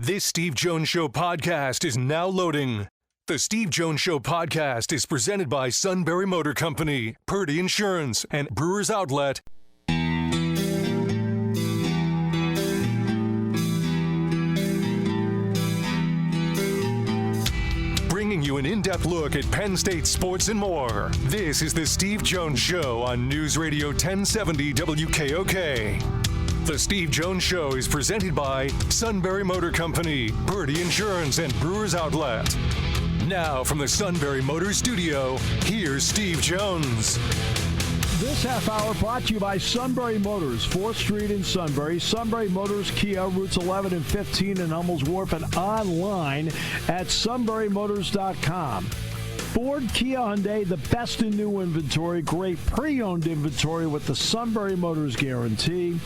This Steve Jones Show podcast is now loading. The Steve Jones Show podcast is presented by Sunbury Motor Company, Purdy Insurance, and Brewers Outlet. Bringing you an in-depth look at Penn State sports and more. This is the Steve Jones Show on News Radio 1070 WKOK. The Steve Jones Show is presented by Sunbury Motor Company, Purdy Insurance, and Brewers Outlet. Now from the Sunbury Motor Studio, here's Steve Jones. This half hour brought to you by Sunbury Motors, 4th Street in Sunbury. Sunbury Motors, Kia, routes 11 and 15 in Hummel's Wharf, and online at sunburymotors.com. Ford, Kia, Hyundai, the best in new inventory, great pre-owned inventory with the Sunbury Motors guarantee.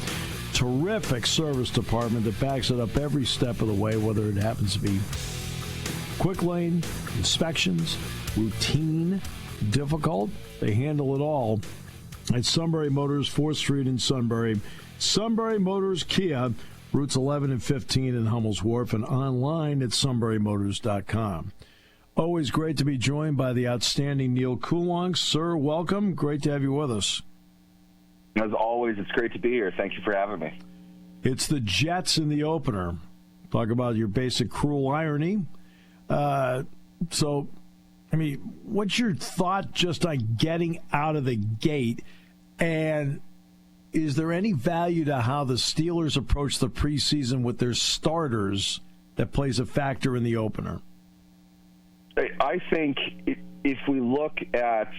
Terrific service department that backs it up every step of the way, whether it happens to be quick lane, inspections, routine, difficult. They handle it all at Sunbury Motors, 4th Street in Sunbury. Sunbury Motors, Kia, routes 11 and 15 in Hummel's Wharf, and online at sunburymotors.com. Always great to be joined by the outstanding Neal Coolong. Sir, welcome. Great to have you with us. As always, it's great to be here. Thank you for having me. It's the Jets in the opener. Talk about your basic cruel irony. What's your thought just on getting out of the gate? And is there any value to how the Steelers approach the preseason with their starters that plays a factor in the opener? I think if we look at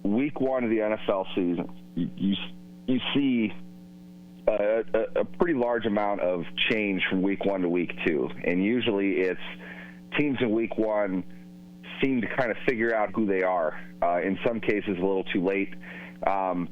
week one of the NFL season, you see a pretty large amount of change from week one to week two. And usually it's teams in week one seem to kind of figure out who they are. In some cases, a little too late.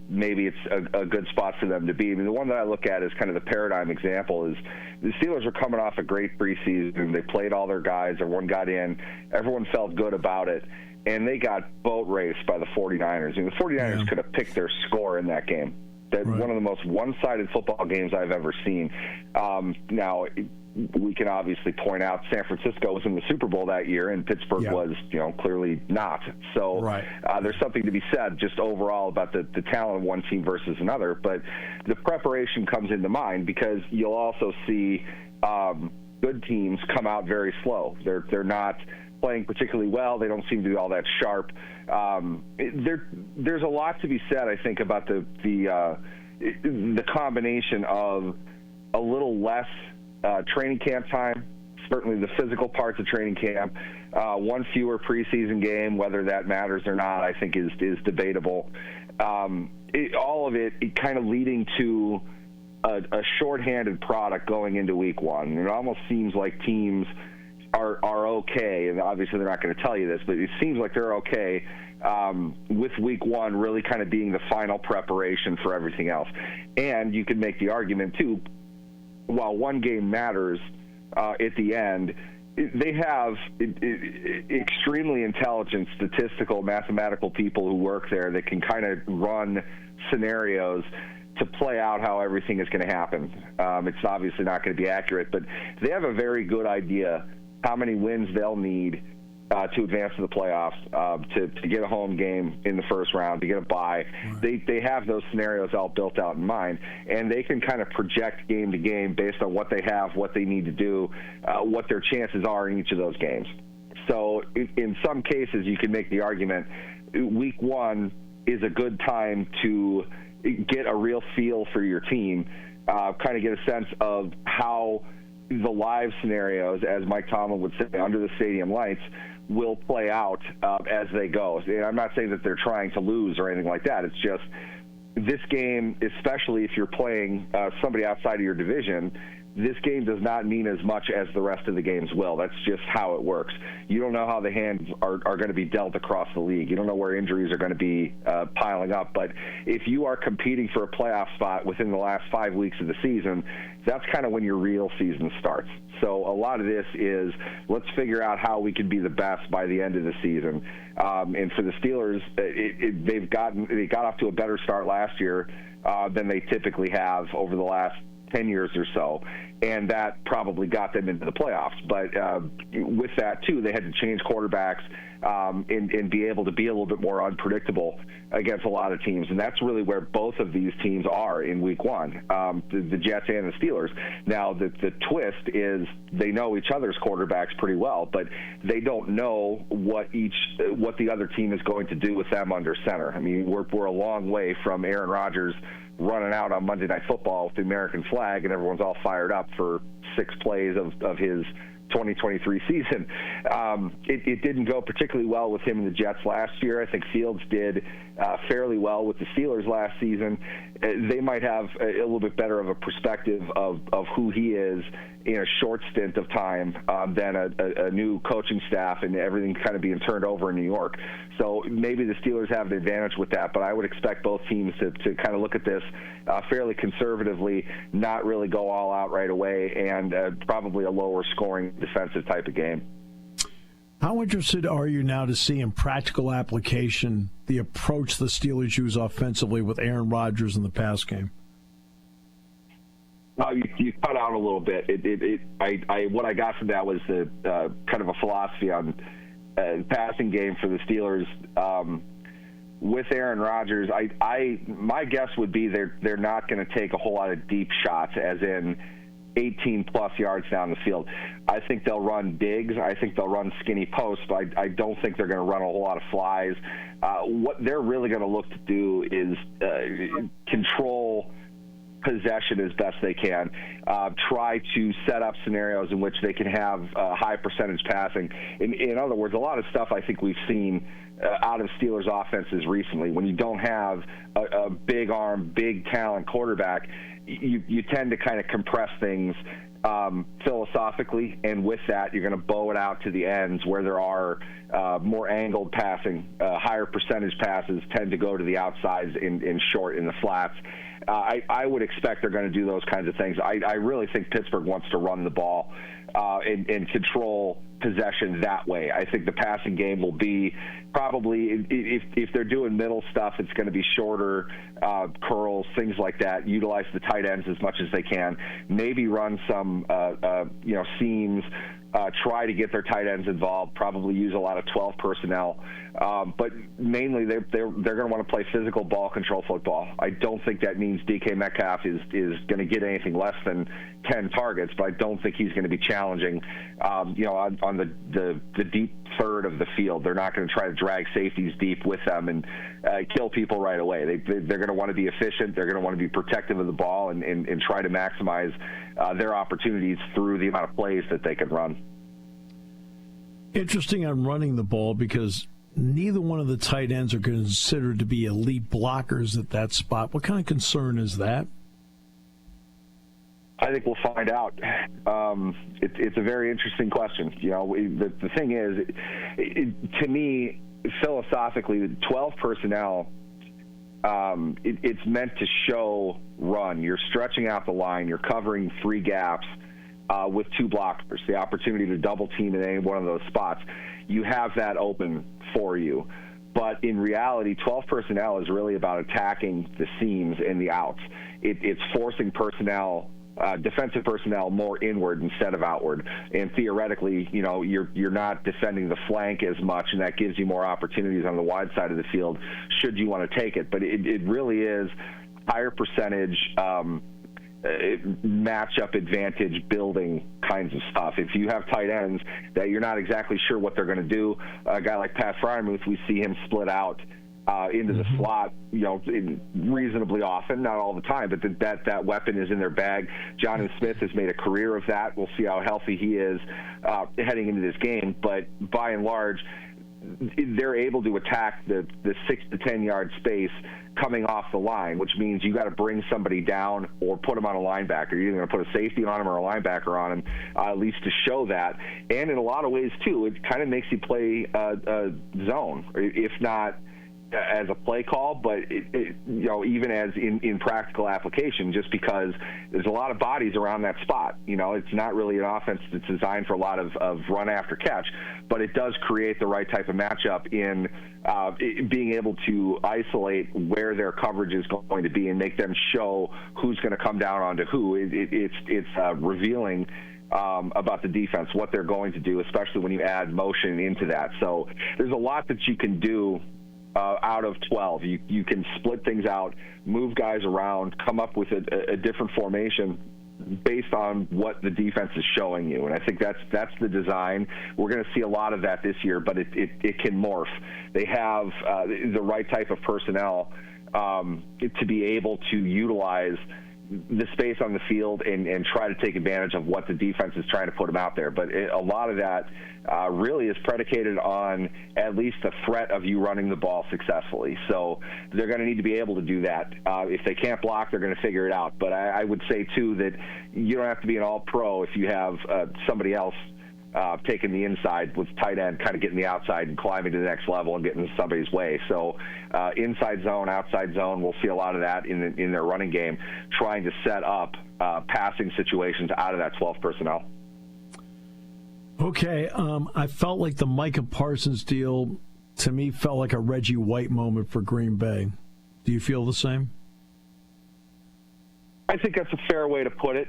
Maybe it's a good spot for them to be. I mean, the one that I look at is kind of the paradigm example is the Steelers were coming off a great preseason. They played all their guys. Everyone got in. Everyone felt good about it. And they got boat raced by the 49ers. I mean, the 49ers could have picked their score in that game. That's one of the most one-sided football games I've ever seen. Now, we can obviously point out San Francisco was in the Super Bowl that year, and Pittsburgh was, clearly not. So there's something to be said just overall about the talent of one team versus another. But the preparation comes into mind because you'll also see good teams come out very slow. They're not playing particularly well. They don't seem to be all that sharp. There's a lot to be said, I think, about the combination of a little less training camp time, certainly the physical parts of training camp, one fewer preseason game, whether that matters or not, I think is debatable. All of it kind of leading to a shorthanded product going into week one. It almost seems like teams are okay, and obviously they're not going to tell you this, but it seems like they're okay with week one really kind of being the final preparation for everything else. And you can make the argument, too, while one game matters at the end, they have extremely intelligent statistical, mathematical people who work there that can kind of run scenarios to play out how everything is going to happen. It's obviously not going to be accurate, but they have a very good idea how many wins they'll need to advance to the playoffs, to get a home game in the first round, to get a bye. They have those scenarios all built out in mind, and they can kind of project game to game based on what they have, what they need to do, what their chances are in each of those games. So in some cases, you can make the argument week one is a good time to get a real feel for your team, kind of get a sense of how the live scenarios, as Mike Tomlin would say, under the stadium lights, will play out as they go. And I'm not saying that they're trying to lose or anything like that. It's just this game, especially if you're playing somebody outside of your division, this game does not mean as much as the rest of the games will. That's just how it works. You don't know how the hands are going to be dealt across the league. You don't know where injuries are going to be piling up. But if you are competing for a playoff spot within the last 5 weeks of the season, that's kind of when your real season starts. So a lot of this is let's figure out how we can be the best by the end of the season. And for the Steelers, they got off to a better start last year than they typically have over the last 10 years or so, and that probably got them into the playoffs. But with that, too, they had to change quarterbacks and be able to be a little bit more unpredictable against a lot of teams. And that's really where both of these teams are in week one, the Jets and the Steelers. Now, the twist is they know each other's quarterbacks pretty well, but they don't know what the other team is going to do with them under center. I mean, we're a long way from Aaron Rodgers running out on Monday Night Football with the American flag, and everyone's all fired up for 6 plays of his 2023 season. It didn't go particularly well with him and the Jets last year. I think Fields did fairly well with the Steelers last season. They might have a little bit better of a perspective of who he is in a short stint of time than a new coaching staff and everything kind of being turned over in New York. So maybe the Steelers have an advantage with that, but I would expect both teams to kind of look at this fairly conservatively, not really go all out right away, and probably a lower scoring defensive type of game. How interested are you now to see in practical application the approach the Steelers use offensively with Aaron Rodgers in the pass game? You cut out a little bit. What I got from that was the kind of a philosophy on passing game for the Steelers. With Aaron Rodgers, my guess would be they're not going to take a whole lot of deep shots, as in 18-plus yards down the field. I think they'll run digs. I think they'll run skinny posts, but I don't think they're going to run a whole lot of flies. What they're really going to look to do is control possession as best they can, try to set up scenarios in which they can have high percentage passing. In other words, a lot of stuff I think we've seen out of Steelers offenses recently, when you don't have a big arm, big talent quarterback, you tend to kind of compress things philosophically, and with that, you're going to bow it out to the ends where there are more angled passing. Higher percentage passes tend to go to the outsides in short, in the flats. I would expect they're going to do those kinds of things. I really think Pittsburgh wants to run the ball and control possession that way. I think the passing game will be probably, if they're doing middle stuff, it's going to be shorter curls, things like that. Utilize the tight ends as much as they can. Maybe run some seams. Try to get their tight ends involved. Probably use a lot of 12 personnel, but mainly they're going to want to play physical ball control football. I don't think that means DK Metcalf is going to get anything less than 10 targets, but I don't think he's going to be challenging. On the deep third of the field, they're not going to try to drag safeties deep with them and kill people right away. They're going to want to be efficient. They're going to want to be protective of the ball and try to maximize their opportunities through the amount of plays that they can run. Interesting on running the ball, because neither one of the tight ends are considered to be elite blockers at that spot. What kind of concern is that? I think we'll find out. It's a very interesting question. The thing is, to me, philosophically, 12 personnel, it's meant to show run. You're stretching out the line. You're covering 3 gaps with 2 blockers, the opportunity to double team in any one of those spots. You have that open for you. But in reality, 12 personnel is really about attacking the seams and the outs. It's forcing personnel, defensive personnel, more inward instead of outward. And theoretically, you're not defending the flank as much, and that gives you more opportunities on the wide side of the field should you want to take it. But it really is higher percentage matchup advantage building kinds of stuff. If you have tight ends that you're not exactly sure what they're going to do, a guy like Pat Freiermuth, we see him split out into the slot, reasonably often, not all the time, but that weapon is in their bag. Jonnu Smith has made a career of that. We'll see how healthy he is heading into this game, but by and large, they're able to attack the 6 to 10 yard space coming off the line, which means you got to bring somebody down or put them on a linebacker. You're either going to put a safety on him or a linebacker on him, at least to show that. And in a lot of ways, too, it kind of makes you play a zone, if not as a play call, but even as in practical application, just because there's a lot of bodies around that spot. It's not really an offense that's designed for a lot of run after catch, but it does create the right type of matchup in being able to isolate where their coverage is going to be and make them show who's going to come down onto who. It's revealing about the defense, what they're going to do, especially when you add motion into that. So there's a lot that you can do out of 12. You can split things out, move guys around, come up with a different formation based on what the defense is showing you. And I think that's the design. We're going to see a lot of that this year, but it can morph. They have the right type of personnel to be able to utilize the space on the field and try to take advantage of what the defense is trying to put them out there. But a lot of that really is predicated on at least the threat of you running the ball successfully. So they're going to need to be able to do that. If they can't block, they're going to figure it out. But I would say, too, that you don't have to be an all-pro if you have somebody else taking the inside with tight end, kind of getting the outside and climbing to the next level and getting in somebody's way. So inside zone, outside zone, we'll see a lot of that in their running game, trying to set up passing situations out of that 12 personnel. Okay, I felt like the Micah Parsons deal, to me, felt like a Reggie White moment for Green Bay. Do you feel the same? I think that's a fair way to put it.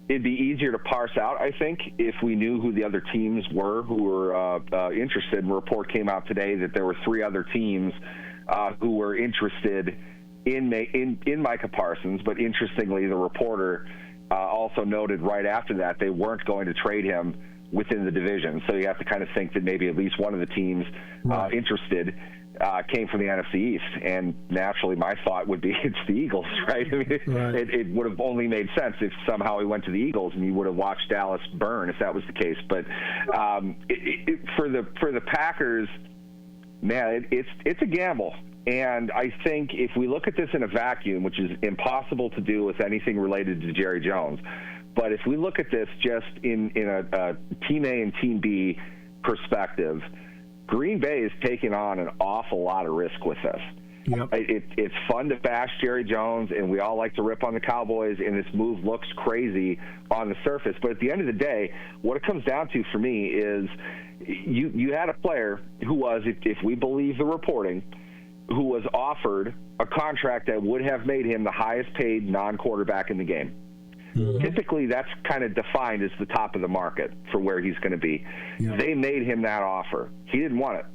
It'd be easier to parse out, I think, if we knew who the other teams were who were interested. A report came out today that there were 3 other teams who were interested in Micah Parsons, but interestingly, the reporter also noted right after that they weren't going to trade him within the division. So you have to kind of think that maybe at least one of the teams interested came from the NFC East, and naturally my thought would be it's the Eagles, right? I mean, it would have only made sense if somehow he went to the Eagles and you would have watched Dallas burn if that was the case. But for the Packers, man, it's a gamble. And I think if we look at this in a vacuum, which is impossible to do with anything related to Jerry Jones, but if we look at this just in a Team A and Team B perspective, Green Bay is taking on an awful lot of risk with this. Yep. It's fun to bash Jerry Jones, and we all like to rip on the Cowboys, and this move looks crazy on the surface. But at the end of the day, what it comes down to for me is you had a player who was, if we believe the reporting, who was offered a contract that would have made him the highest paid non-quarterback in the game. Mm-hmm. Typically, that's kind of defined as the top of the market for where he's going to be. Yeah. They made him that offer. He didn't want it.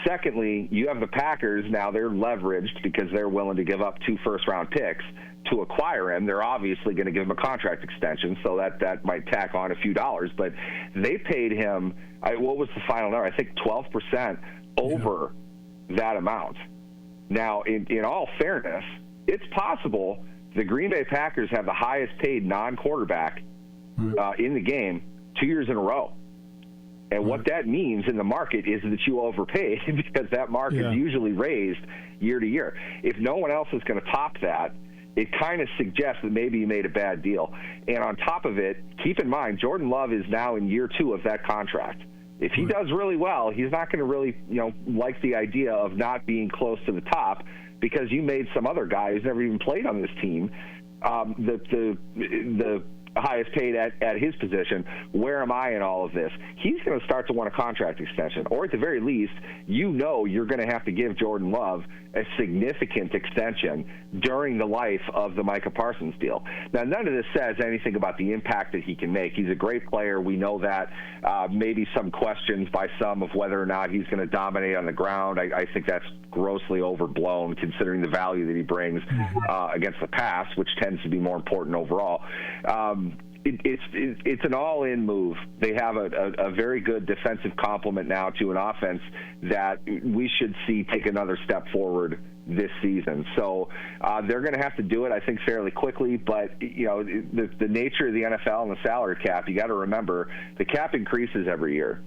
Secondly, you have the Packers now. They're leveraged because they're willing to give up 2 first-round picks to acquire him. They're obviously going to give him a contract extension, so that might tack on a few dollars. But they paid him, what was the final number? I think 12% over that amount. Now, in all fairness, it's possible the Green Bay Packers have the highest paid non-quarterback in the game 2 years in a row. And what that means in the market is that you overpaid because that mark is usually raised year to year. If no one else is going to top that, it kind of suggests that maybe you made a bad deal. And on top of it, keep in mind, Jordan Love is now in year 2 of that contract. If he does really well, he's not going to really, like the idea of not being close to the top because you made some other guy who's never even played on this team the highest paid at his position. Where am I in all of this? He's going to start to want a contract extension, or at the very least, you're going to have to give Jordan Love a significant extension during the life of the Micah Parsons deal. Now, none of this says anything about the impact that he can make. He's a great player. We know that. Maybe some questions by some of whether or not he's going to dominate on the ground. I think that's grossly overblown considering the value that he brings against the pass, which tends to be more important overall. It's an all-in move. They have a very good defensive complement now to an offense that we should see take another step forward this season. So they're going to have to do it, I think, fairly quickly. But the nature of the NFL and the salary cap, you got to remember the cap increases every year.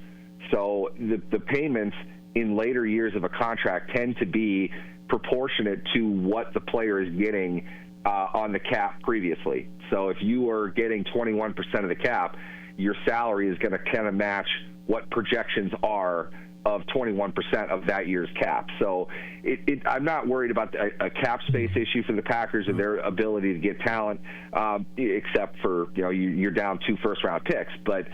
So the payments in later years of a contract tend to be proportionate to what the player is getting on the cap previously. So if you are getting 21% of the cap, your salary is going to kind of match what projections are of 21% of that year's cap. So I'm not worried about a cap space issue for the Packers and their ability to get talent, except for, you're down 2 first-round picks. But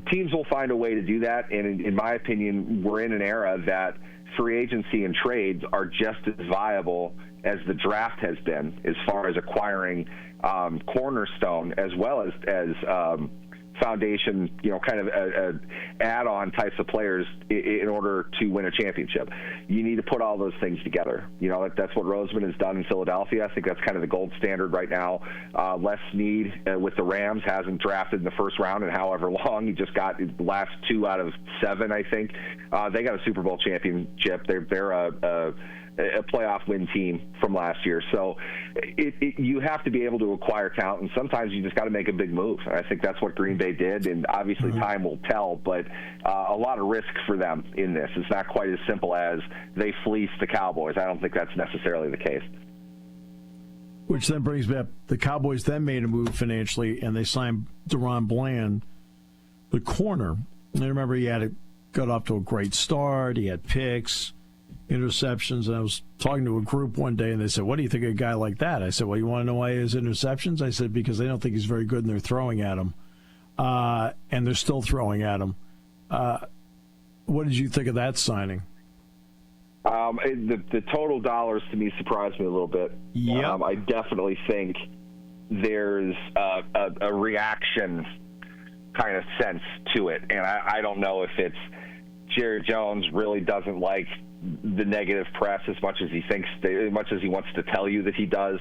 teams will find a way to do that, and in my opinion, we're in an era that free agency and trades are just as viable as the draft has been as far as acquiring cornerstone as well as foundation, kind of add-on types of players in order to win a championship. You need to put all those things together. That's what Roseman has done in Philadelphia. I think that's kind of the gold standard right now. Les Snead with the Rams hasn't drafted in the first round in however long. He just got the last 2 out of 7, I think. They got a Super Bowl championship. They're a playoff win team from last year. So you have to be able to acquire talent, and sometimes you just got to make a big move. And I think that's what Green Bay did, and obviously time will tell, but a lot of risk for them in this. It's not quite as simple as they fleeced the Cowboys. I don't think that's necessarily the case. Which then brings me up, the Cowboys then made a move financially, and they signed Deron Bland, the corner. And I remember he got off to a great start. He had picks, interceptions, and I was talking to a group one day, and they said, what do you think of a guy like that? I said, well, you want to know why he has interceptions? I said, because they don't think he's very good, and they're throwing at him. And they're still throwing at him. What did you think of that signing? The total dollars to me surprised me a little bit. Yep. I definitely think there's a reaction kind of sense to it, and I don't know if it's Jerry Jones really doesn't like the negative press as much as he wants to tell you that he does.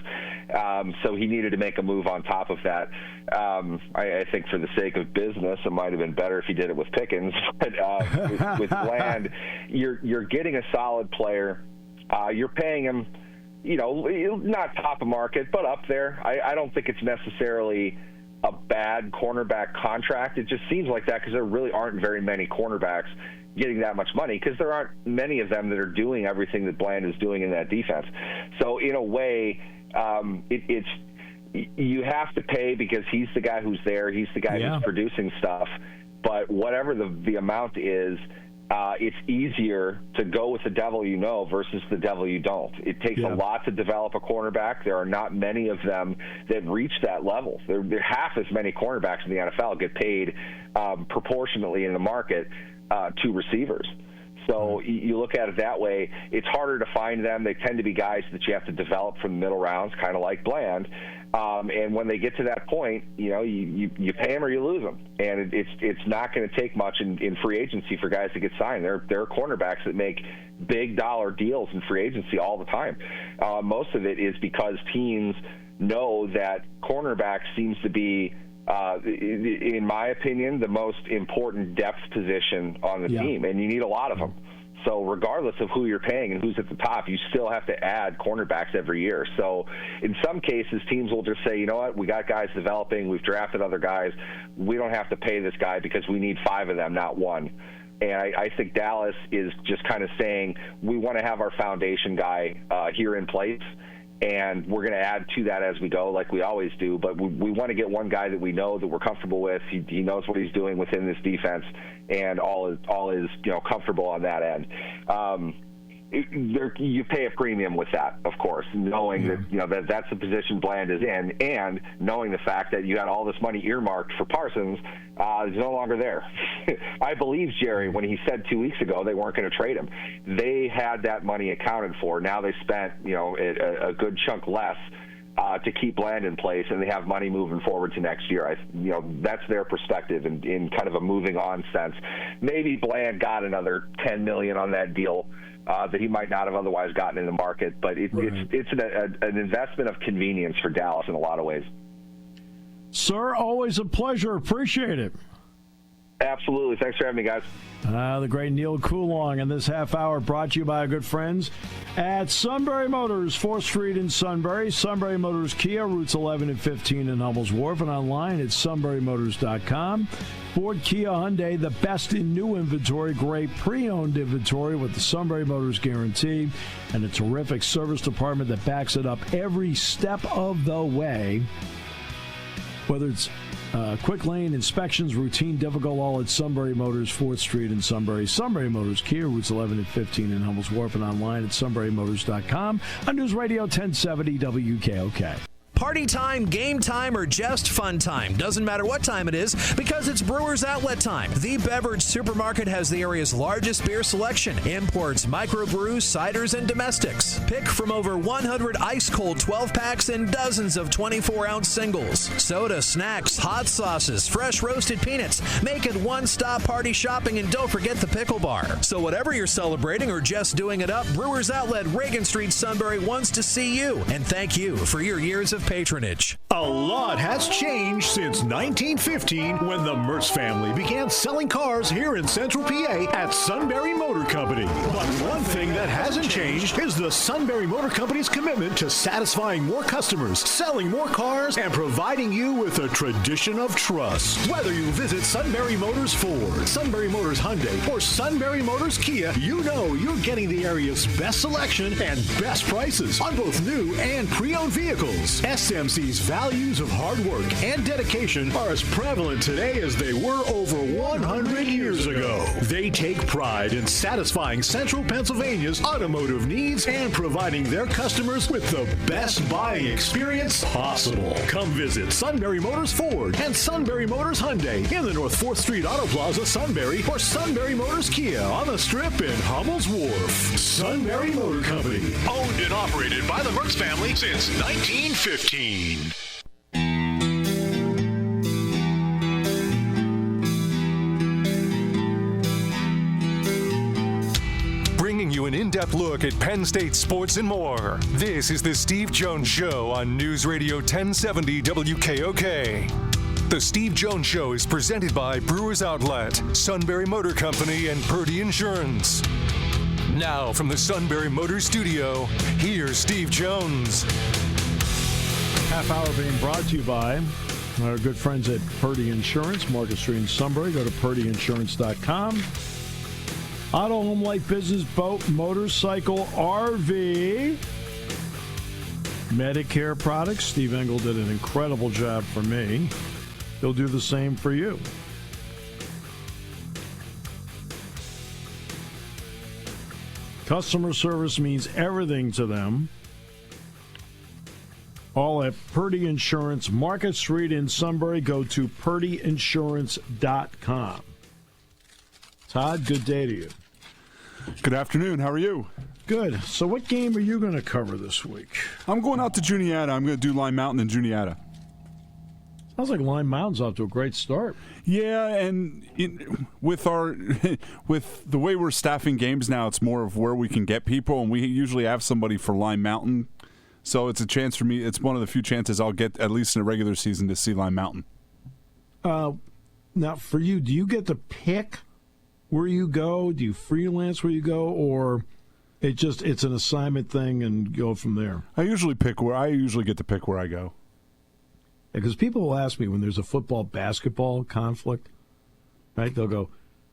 So he needed to make a move on top of that. I think for the sake of business, it might have been better if he did it with Pickens. But with Bland, you're getting a solid player. You're paying him, not top of market, but up there. I don't think it's necessarily a bad cornerback contract. It just seems like that because there really aren't very many cornerbacks getting that much money, because there aren't many of them that are doing everything that Bland is doing in that defense. So in a way, it's you have to pay because he's the guy who's there. He's the guy who's producing stuff. But whatever the amount is, it's easier to go with the devil you know versus the devil you don't. It takes a lot to develop a cornerback. There are not many of them that reach that level. There half as many cornerbacks in the NFL get paid proportionately in the market to receivers. So you look at it that way, it's harder to find them. They tend to be guys that you have to develop from the middle rounds, kind of like Bland. And when they get to that point, you pay them or you lose them. And it's not going to take much in free agency for guys to get signed. There are cornerbacks that make big dollar deals in free agency all the time. Most of it is because teams know that cornerback seems to be, in my opinion, the most important depth position on the team, and you need a lot of them. So regardless of who you're paying and who's at the top, you still have to add cornerbacks every year. So in some cases, teams will just say, you know what, we got guys developing, we've drafted other guys, we don't have to pay this guy because we need 5 of them, not 1. And I think Dallas is just kind of saying, we want to have our foundation guy here in place, and we're going to add to that as we go, like we always do. But we want to get one guy that we know, that we're comfortable with. He knows what he's doing within this defense, and all is comfortable on that end. You pay a premium with that, of course, knowing that that's the position Bland is in, and knowing the fact that you had all this money earmarked for Parsons is no longer there. I believe Jerry when he said 2 weeks ago they weren't going to trade him. They had that money accounted for. Now they spent a good chunk less to keep Bland in place, and they have money moving forward to next year. That's their perspective in kind of a moving on sense. Maybe Bland got another $10 million on that deal that he might not have otherwise gotten in the market, but it's an investment of convenience for Dallas in a lot of ways. Sir, always a pleasure. Appreciate it. Absolutely. Thanks for having me, guys. The great Neal Coolong, and this half hour brought to you by our good friends at Sunbury Motors, 4th Street in Sunbury. Sunbury Motors Kia, routes 11 and 15 in Hummel's Wharf, and online at sunburymotors.com. Ford, Kia, Hyundai, the best in new inventory, great pre-owned inventory with the Sunbury Motors guarantee, and a terrific service department that backs it up every step of the way. Whether it's Quick lane inspections, routine, difficult, all at Sunbury Motors, 4th Street in Sunbury. Sunbury Motors, Kia, routes 11 and 15 in Hummel's Wharf, and online at sunburymotors.com. On News Radio 1070 WKOK. Party time, game time, or just fun time. Doesn't matter what time it is because it's Brewers Outlet time. The beverage supermarket has the area's largest beer selection. Imports, microbrews, ciders, and domestics. Pick from over 100 ice-cold 12-packs and dozens of 24-ounce singles. Soda, snacks, hot sauces, fresh roasted peanuts. Make it one-stop party shopping, and don't forget the pickle bar. So whatever you're celebrating or just doing it up, Brewers Outlet, Reagan Street, Sunbury wants to see you. And thank you for your years of patronage. A lot has changed since 1915 when the Mertz family began selling cars here in Central PA at Sunbury Motor Company. But one thing that hasn't changed is the Sunbury Motor Company's commitment to satisfying more customers, selling more cars, and providing you with a tradition of trust. Whether you visit Sunbury Motors Ford, Sunbury Motors Hyundai, or Sunbury Motors Kia, you know you're getting the area's best selection and best prices on both new and pre-owned vehicles. SMC's values of hard work and dedication are as prevalent today as they were over 100 years ago. They take pride in satisfying Central Pennsylvania's automotive needs and providing their customers with the best buying experience possible. Come visit Sunbury Motors Ford and Sunbury Motors Hyundai in the North 4th Street Auto Plaza, Sunbury, or Sunbury Motors Kia on the Strip in Hummel's Wharf. Sunbury Motor Company, owned and operated by the Mertz family since 1915. Bringing you an in-depth look at Penn State sports and more. This is the Steve Jones Show on News Radio 1070 WKOK. The Steve Jones Show is presented by Brewers Outlet, Sunbury Motor Company, and Purdy Insurance. Now from the Sunbury Motors Studio, here's Steve Jones. Half hour being brought to you by our good friends at Purdy Insurance, Market Street in Sunbury. Go to purdyinsurance.com. Auto, home, life, business, boat, motorcycle, RV, Medicare products. Steve Engel did an incredible job for me. He'll do the same for you. Customer service means everything to them. All at Purdy Insurance, Market Street in Sunbury. Go to purdyinsurance.com. Todd, good day to you. Good afternoon. How are you? Good. So what game are you going to cover this week? I'm going out to Juniata. I'm going to do Lime Mountain and Juniata. Sounds like Lime Mountain's off to a great start. Yeah, and with the way we're staffing games now, it's more of where we can get people, and we usually have somebody for Lime Mountain. So it's a chance for me. It's one of the few chances I'll get, at least in a regular season, to see Lime Mountain. Now, for you, do you get to pick where you go? Do you freelance where you go, or it's an assignment thing and go from there? I usually get to pick where I go. Because people will ask me when there's a football-basketball conflict, right? They'll go,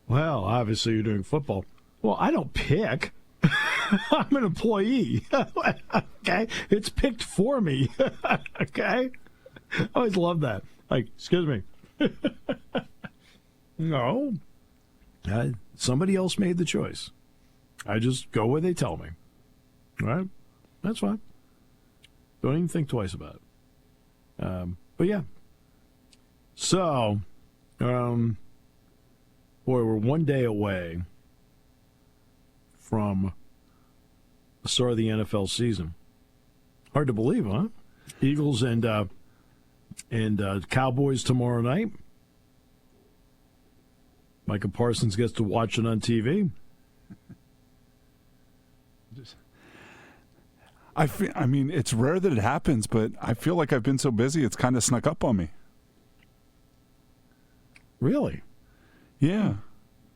well, obviously you're doing football. Well, I don't pick. I'm an employee. Okay? It's picked for me. Okay? I always love that. Like, excuse me. No. Somebody else made the choice. I just go where they tell me. All right? That's fine. Don't even think twice about it. But yeah. So, boy, we're one day away from the start of the NFL season. Hard to believe, huh? Eagles and Cowboys tomorrow night. Micah Parsons gets to watch it on TV. I mean, it's rare that it happens, but I feel like I've been so busy, it's kind of snuck up on me. Really? Yeah.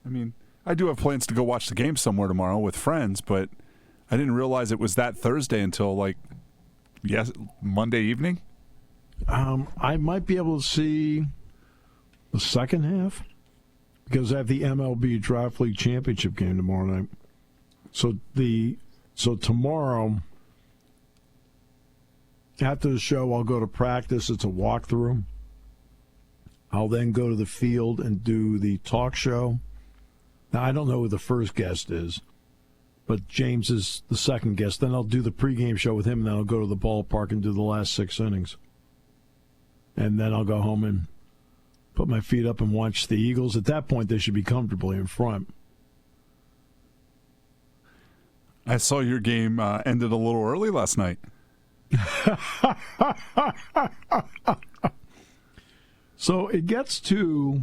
I mean, I do have plans to go watch the game somewhere tomorrow with friends, but I didn't realize it was that Thursday until, Monday evening. I might be able to see the second half because I have the MLB Draft League Championship game tomorrow night. So tomorrow, after the show, I'll go to practice. It's a walkthrough. I'll then go to the field and do the talk show. Now, I don't know who the first guest is, but James is the second guest. Then I'll do the pregame show with him, and then I'll go to the ballpark and do the last 6 innings. And then I'll go home and put my feet up and watch the Eagles. At that point, they should be comfortably in front. I saw your game ended a little early last night. So it gets to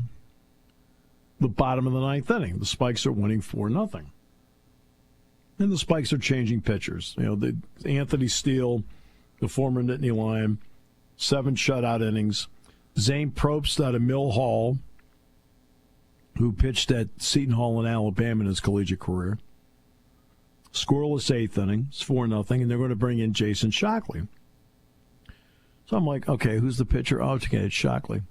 the bottom of the ninth inning. The Spikes are winning 4-0. And the Spikes are changing pitchers. You know, Anthony Steele, the former Nittany Lion, 7 shutout innings. Zane Probst out of Mill Hall, who pitched at Seton Hall in Alabama in his collegiate career. Scoreless 8th inning. It's 4-0, and they're going to bring in Jason Shockley. So I'm like, okay, who's the pitcher? Oh, okay, it's Shockley.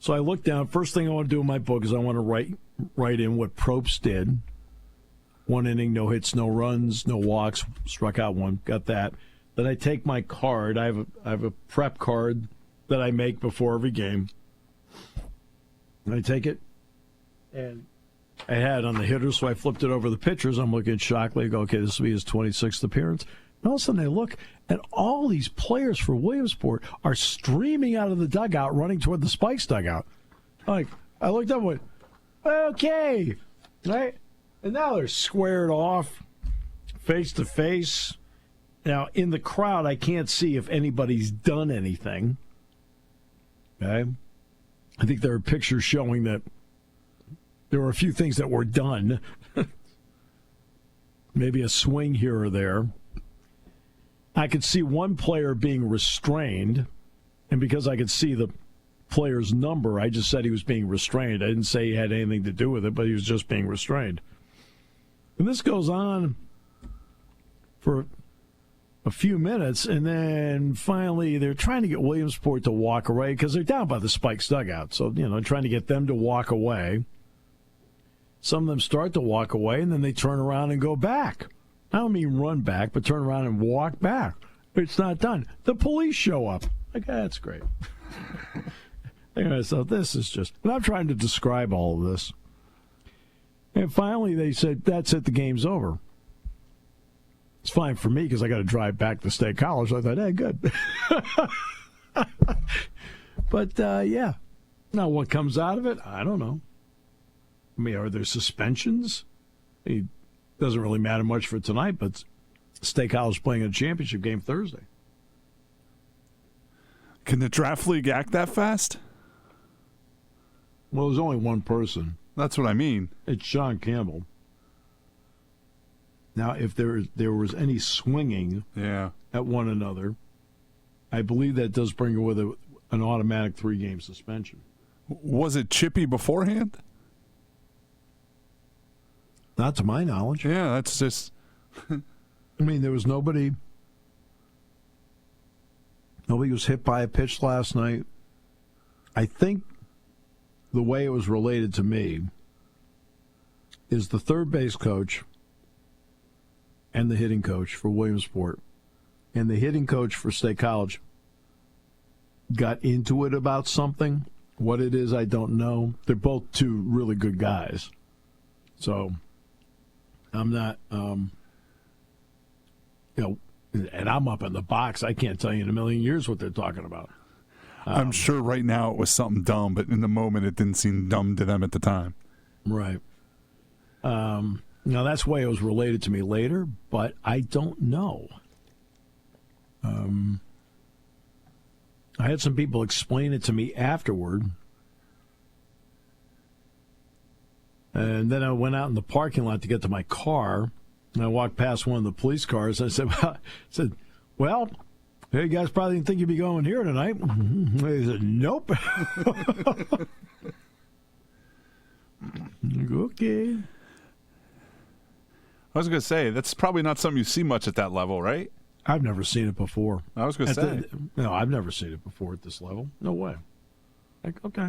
So I look down. First thing I want to do in my book is I want to write in what Probst did. 1 inning, no hits, no runs, no walks, struck out 1. Got that. Then I take my card. I have a prep card that I make before every game. And I take it, and I had it on the hitters, so I flipped it over the pitchers. I'm looking at Shockley. I go, okay, this will be his 26th appearance. And all of a sudden I look, and all these players for Williamsport are streaming out of the dugout, running toward the Spikes dugout. Like, I looked up and went, okay, right? And now they're squared off, face to face. Now, in the crowd, I can't see if anybody's done anything. Okay? I think there are pictures showing that there were a few things that were done. Maybe a swing here or there. I could see one player being restrained, and because I could see the player's number, I just said he was being restrained. I didn't say he had anything to do with it, but he was just being restrained. And this goes on for a few minutes, and then finally they're trying to get Williamsport to walk away because they're down by the Spikes dugout. So, trying to get them to walk away. Some of them start to walk away, and then they turn around and go back. I don't mean run back, but turn around and walk back. It's not done. The police show up. Like, that's great. So this is just... And I'm trying to describe all of this. And finally they said, that's it, the game's over. It's fine for me because I got to drive back to State College. I thought, hey, good. But, yeah. Now, what comes out of it, I don't know. I mean, are there suspensions? It doesn't really matter much for tonight, but State College playing a championship game Thursday. Can the draft league act that fast? Well, there's only one person. That's what I mean. It's Sean Campbell. Now, if there was any swinging at one another, I believe that does bring with it an automatic 3-game suspension. Was it chippy beforehand? Not to my knowledge. Yeah, that's just... I mean, there was nobody was hit by a pitch last night. I think the way it was related to me is the third base coach and the hitting coach for Williamsport and the hitting coach for State College got into it about something. What it is, I don't know. They're both 2 really good guys. So I'm not, and I'm up in the box. I can't tell you in a million years what they're talking about. I'm sure right now it was something dumb, but in the moment it didn't seem dumb to them at the time. Right. Now, that's the way it was related to me later, but I don't know. I had some people explain it to me afterward. And then I went out in the parking lot to get to my car, and I walked past one of the police cars. And I said, well, hey, you guys probably didn't think you'd be going here tonight. They said, nope. Okay. I was going to say, that's probably not something you see much at that level, right? I've never seen it before. I was going to say. No, I've never seen it before at this level. No way. Like, okay.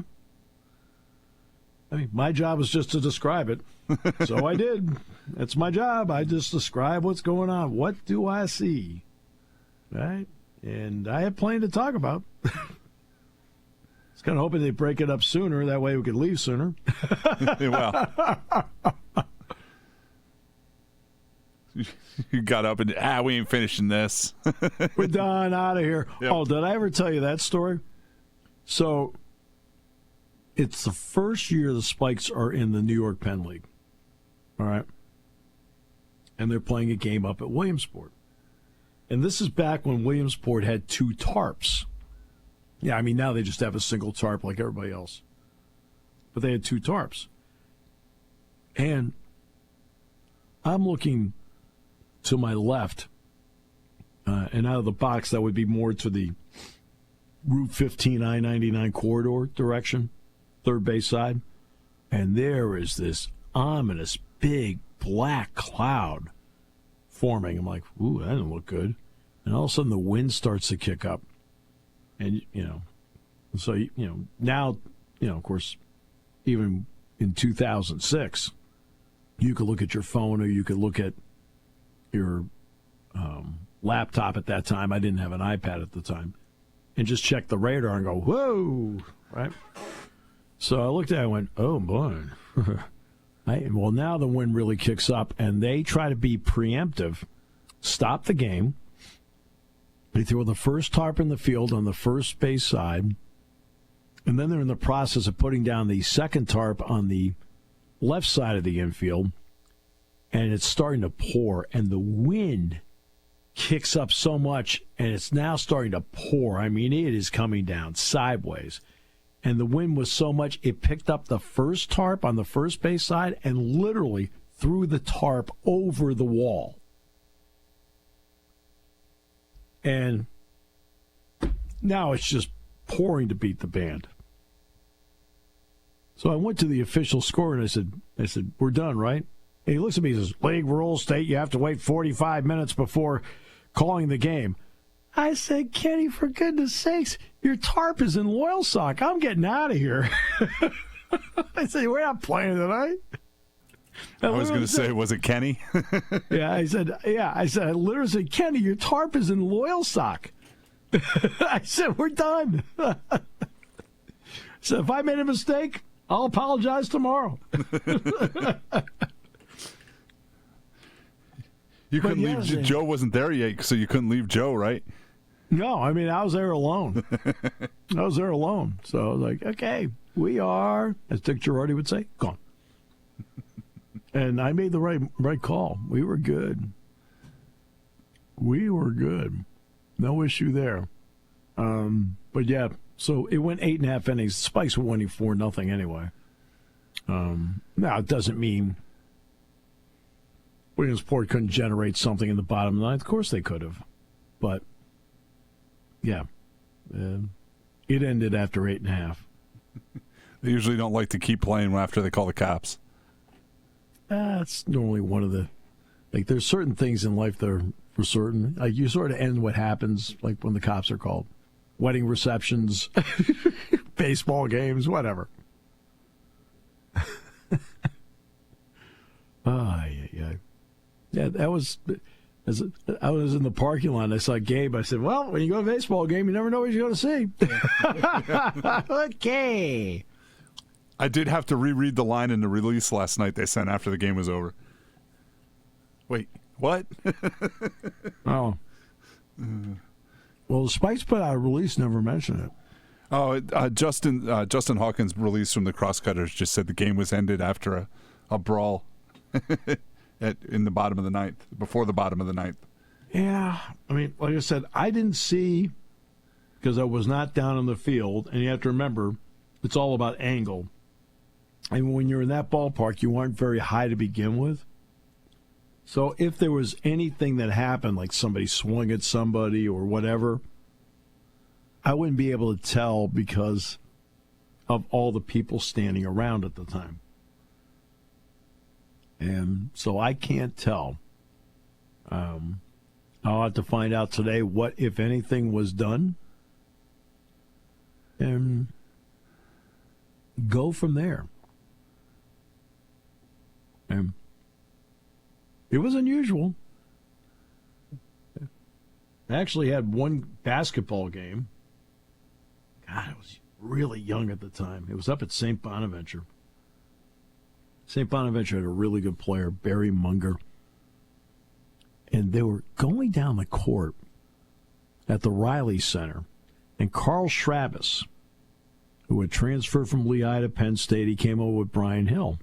I mean, my job is just to describe it. So I did. That's my job. I just describe what's going on. What do I see? Right? And I have plenty to talk about. was kind of hoping they'd break it up sooner. That way we could leave sooner. Well, you got up and, we ain't finishing this. We're done, out of here. Yep. Oh, did I ever tell you that story? So it's the first year the Spikes are in the New York Penn League. All right? And they're playing a game up at Williamsport. And this is back when Williamsport had 2 tarps. Yeah, I mean, now they just have a single tarp like everybody else. But they had 2 tarps. And I'm looking to my left, and out of the box, that would be more to the Route 15 I-99 corridor direction, third base side. And there is this ominous big black cloud forming. I'm like, ooh, that doesn't look good. And all of a sudden the wind starts to kick up. And, so, now, of course, even in 2006, you could look at your phone or you could look at your laptop at that time. I didn't have an iPad at the time. And just check the radar and go, whoa, right? So I looked at it and went, oh, boy. Well, now the wind really kicks up, and they try to be preemptive, stop the game. They throw the first tarp in the field on the first base side, and then they're in the process of putting down the second tarp on the left side of the infield, and it's starting to pour, and the wind kicks up so much, and it's now starting to pour. I mean, it is coming down sideways. And the wind was so much, it picked up the first tarp on the first base side and literally threw the tarp over the wall. And now it's just pouring to beat the band. So I went to the official score and I said, we're done, right? And he looks at me and says, league rules state you have to wait 45 minutes before calling the game. I said, Kenny, for goodness sakes, your tarp is in Loyalsock. I'm getting out of here. I said, we're not playing tonight. I was going to say, was it Kenny? I said, I literally said, Kenny, your tarp is in Loyalsock. I said, we're done. So if I made a mistake, I'll apologize tomorrow. You couldn't leave. Joe wasn't there yet, so you couldn't leave Joe, right? No, I mean, I was there alone. So I was like, okay, we are, as Dick Girardi would say, gone. And I made the right call. We were good. No issue there. But yeah, so it went 8.5 innings. The Spikes were winning 4-0 anyway. Now, it doesn't mean Williamsport couldn't generate something in the bottom of the ninth. Of course they could have. But, yeah, it ended after 8.5. They usually don't like to keep playing after they call the cops. That's normally one of the, like, there's certain things in life that are for certain. Like, you sort of end what happens, like, when the cops are called. Wedding receptions, baseball games, whatever. Yeah, that was, I was in the parking lot and I saw Gabe. I said, well, when you go to a baseball game, you never know what you're going to see. Okay. I did have to reread the line in the release last night they sent after the game was over. Wait, what? Oh. Well, the Spikes put out a release, never mentioned it. Oh, Justin Hawkins' release from the Crosscutters just said the game was ended after a brawl in the bottom of the ninth, before the bottom of the ninth. Yeah, I mean, like I said, I didn't see, because I was not down on the field, and you have to remember, it's all about angle. And when you're in that ballpark, you aren't very high to begin with. So if there was anything that happened, like somebody swung at somebody or whatever, I wouldn't be able to tell because of all the people standing around at the time. And so I can't tell. I'll have to find out today what, if anything, was done. And go from there. And it was unusual. I actually had one basketball game. God, really young at the time. It was up at St. Bonaventure. St. Bonaventure had a really good player, Barry Munger. And they were going down the court at the Riley Center. And Carl Schrabis, who had transferred from Lehigh to Penn State, he came over with Brian Hill.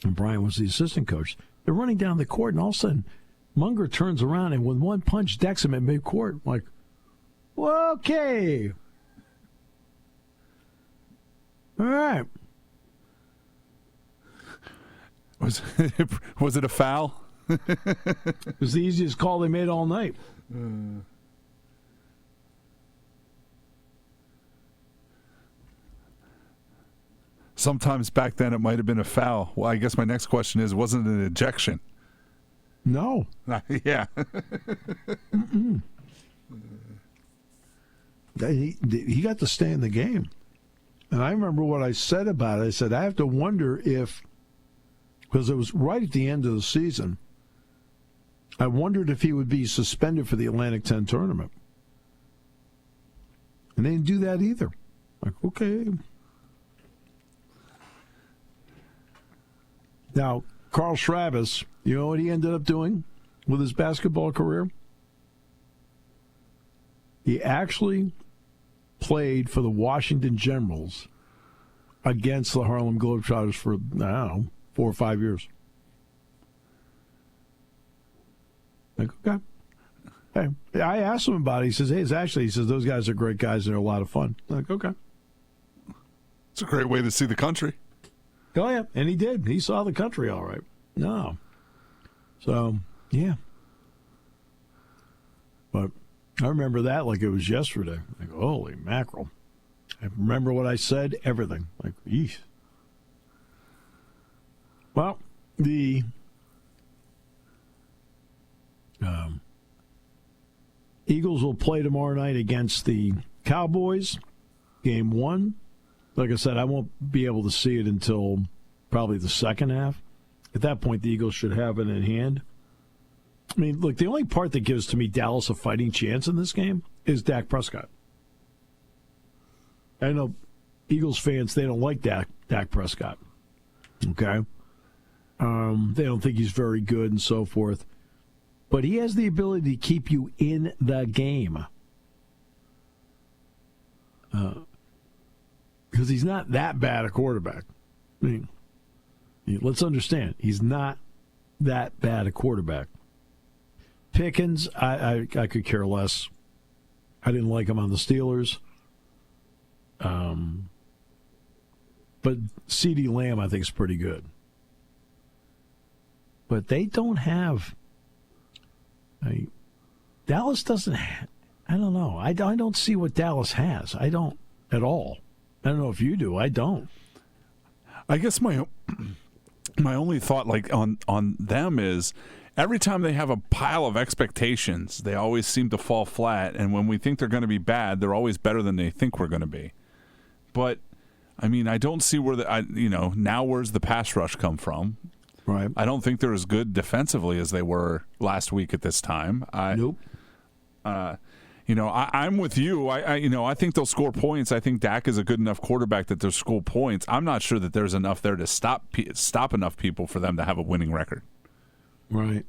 And Brian was the assistant coach. They're running down the court, and all of a sudden, Munger turns around and with one punch decks him at midcourt. Like, well, okay. All right. Was it a foul? It was the easiest call they made all night. Sometimes back then it might have been a foul. Well, I guess my next question is, wasn't it an ejection? No. Yeah. He got to stay in the game. And I remember what I said about it. I said, I have to wonder if, because it was right at the end of the season, I wondered if he would be suspended for the Atlantic 10 tournament. And they didn't do that either. Like, okay. Now, Carl Schrabis, you know what he ended up doing with his basketball career? He actually played for the Washington Generals against the Harlem Globetrotters for, I don't know, 4 or 5 years. Like, okay. Hey, I asked him about it. He says, those guys are great guys. They're a lot of fun. I'm like, okay. It's a great way to see the country. Oh, yeah. And he did. He saw the country all right. No. So, yeah. But I remember that like it was yesterday. Like, holy mackerel. I remember what I said, everything. Like, eesh. Well, the Eagles will play tomorrow night against the Cowboys, game 1. Like I said, I won't be able to see it until probably the second half. At that point, the Eagles should have it in hand. I mean, look, the only part that gives to me Dallas a fighting chance in this game is Dak Prescott. I know Eagles fans, they don't like Dak Prescott. Okay? They don't think he's very good and so forth. But he has the ability to keep you in the game. Because he's not that bad a quarterback. I mean, let's understand, he's not that bad a quarterback. Pickens, I could care less. I didn't like him on the Steelers. But CeeDee Lamb, I think, is pretty good. But they don't have... Dallas doesn't... I don't know. I don't see what Dallas has. I don't at all. I don't know if you do. I don't. I guess my only thought, like, on them is every time they have a pile of expectations, they always seem to fall flat. And when we think they're going to be bad, they're always better than they think we're going to be. But I mean, I don't see where now where's the pass rush come from? Right. I don't think they're as good defensively as they were last week at this time. Nope. I'm with you. I think they'll score points. I think Dak is a good enough quarterback that they'll score points. I'm not sure that there's enough there to stop enough people for them to have a winning record. Right.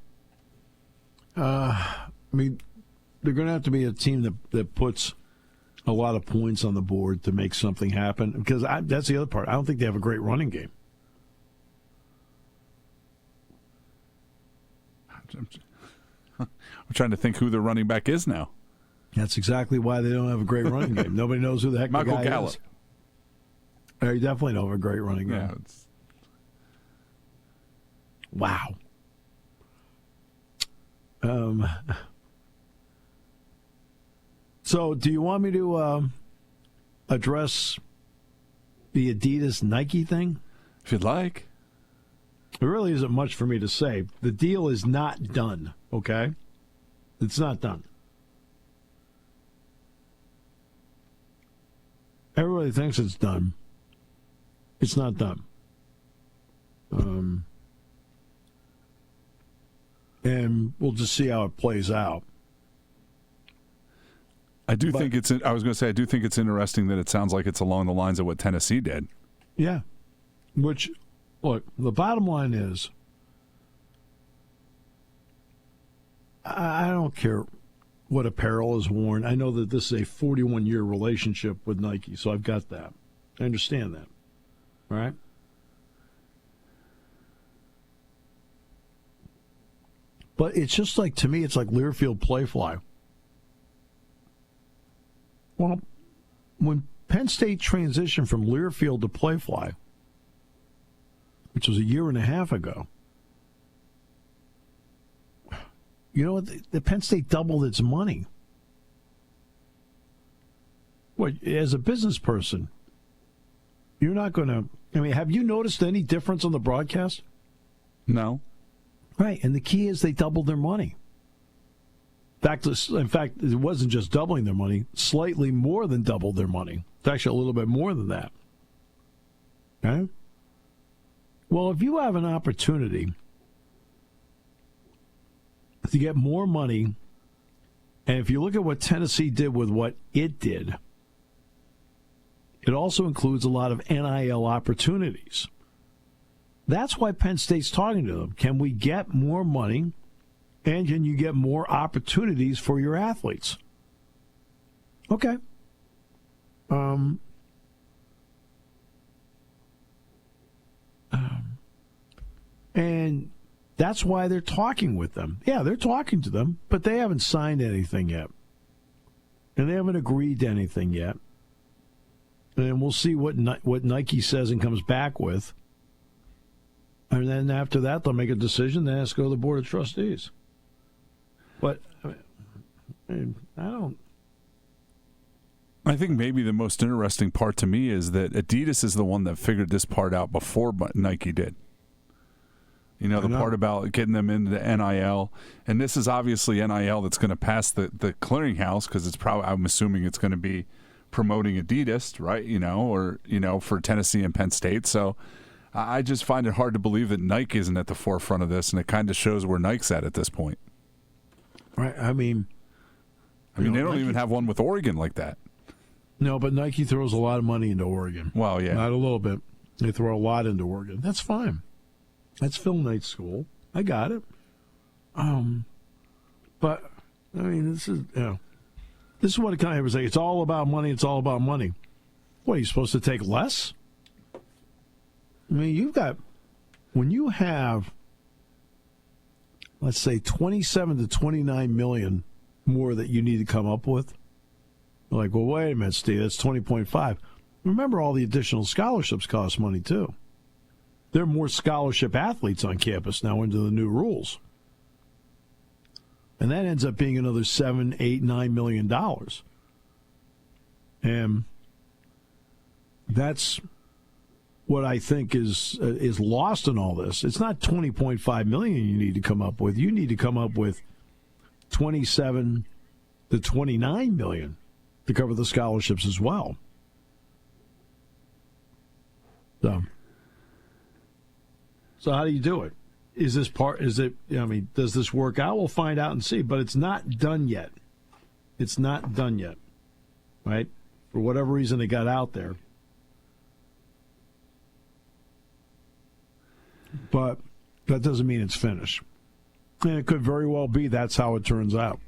I mean, they're going to have to be a team that puts a lot of points on the board to make something happen. Because that's the other part. I don't think they have a great running game. I'm trying to think who their running back is now. That's exactly why they don't have a great running game. Nobody knows who the heck Michael the guy Gallup. is. You definitely don't have a great running game. Yeah, Wow. So, do you want me to address the Adidas Nike thing? If you'd like. There really isn't much for me to say. The deal is not done, okay? It's not done. Everybody thinks it's done. It's not done. And we'll just see how it plays out. I do think it's interesting that it sounds like it's along the lines of what Tennessee did. Yeah. Which, look, the bottom line is, I don't care what apparel is worn. I know that this is a 41-year relationship with Nike, so I've got that. I understand that. All right? But it's just like, to me, it's like Learfield Playfly. Well, when Penn State transitioned from Learfield to Playfly, which was a year and a half ago, you know what? The Penn State doubled its money. What, as a business person, you're not going to... I mean, have you noticed any difference on the broadcast? No. Right, and the key is they doubled their money. In fact, it wasn't just doubling their money, slightly more than doubled their money. It's actually a little bit more than that. Okay? Well, if you have an opportunity to get more money, and if you look at what Tennessee did with what it did, it also includes a lot of NIL opportunities. That's why Penn State's talking to them. Can we get more money, and can you get more opportunities for your athletes? Okay. And that's why they're talking with them. Yeah, they're talking to them, but they haven't signed anything yet. And they haven't agreed to anything yet. And we'll see what Nike says and comes back with. And then after that, they'll make a decision. Then it has to go to the Board of Trustees. But I think maybe the most interesting part to me is that Adidas is the one that figured this part out before Nike did. You know, the part about getting them into the NIL. And this is obviously NIL that's going to pass the clearinghouse, because it's probably, I'm assuming it's going to be promoting Adidas, right? You know, or, you know, for Tennessee and Penn State. So I just find it hard to believe that Nike isn't at the forefront of this, and it kind of shows where Nike's at this point. Right. I mean, they don't even have one with Oregon like that. No, but Nike throws a lot of money into Oregon. Well, yeah. Not a little bit. They throw a lot into Oregon. That's fine. That's Phil Knight's school. I got it. But, I mean, this is what it kind of was like. It's all about money. It's all about money. What, are you supposed to take less? I mean, when you have, let's say, 27 to 29 million more that you need to come up with, you're like, well, wait a minute, Steve, that's 20.5. Remember, all the additional scholarships cost money, too. There are more scholarship athletes on campus now under the new rules. And that ends up being another $7, $8, $9 million. And that's what I think is lost in all this. It's not 20.5 million you need to come up with. You need to come up with 27 to 29 million to cover the scholarships as well. So how do you do it? Does this work out? We'll find out and see, but it's not done yet. It's not done yet, right? For whatever reason it got out there. But that doesn't mean it's finished. And it could very well be that's how it turns out.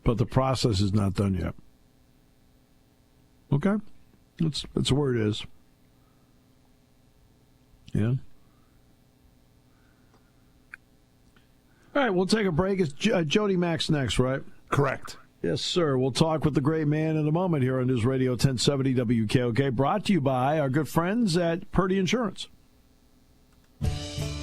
But the process is not done yet. Okay? That's where it is. Yeah. All right, we'll take a break. It's Jody Max next, right? Correct. Yes, sir. We'll talk with the great man in a moment here on News Radio 1070 WKOK, brought to you by our good friends at Purdy Insurance.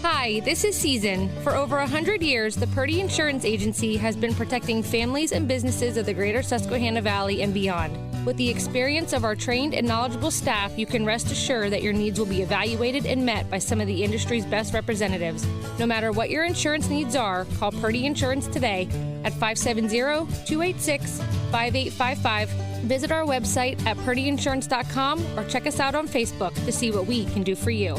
Hi, this is Season. For over 100 years, the Purdy Insurance Agency has been protecting families and businesses of the greater Susquehanna Valley and beyond. With the experience of our trained and knowledgeable staff, you can rest assured that your needs will be evaluated and met by some of the industry's best representatives. No matter what your insurance needs are, call Purdy Insurance today at 570-286-5855. Visit our website at purdyinsurance.com or check us out on Facebook to see what we can do for you.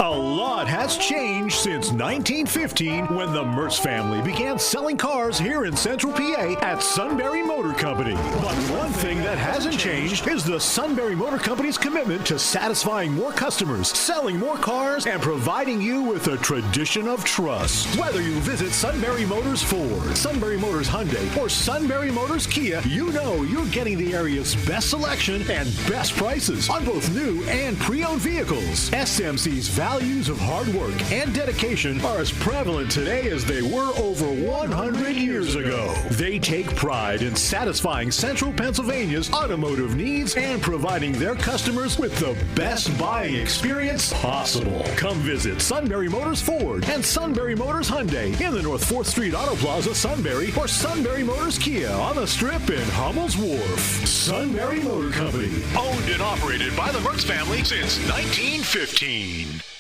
A lot has changed since 1915 when the Merce family began selling cars here in Central PA at Sunbury Motor Company. But one thing that hasn't changed is the Sunbury Motor Company's commitment to satisfying more customers, selling more cars, and providing you with a tradition of trust. Whether you visit Sunbury Motors Ford, Sunbury Motors Hyundai, or Sunbury Motors Kia, you know you're getting the area's best selection and best prices on both new and pre-owned vehicles. SMC's values of hard work and dedication are as prevalent today as they were over 100 years ago. They take pride in satisfying Central Pennsylvania's automotive needs and providing their customers with the best buying experience possible. Come visit Sunbury Motors Ford and Sunbury Motors Hyundai in the North 4th Street Auto Plaza, Sunbury, or Sunbury Motors Kia on the Strip in Hummel's Wharf. Sunbury Motor Company, owned and operated by the Mertz family since 1915.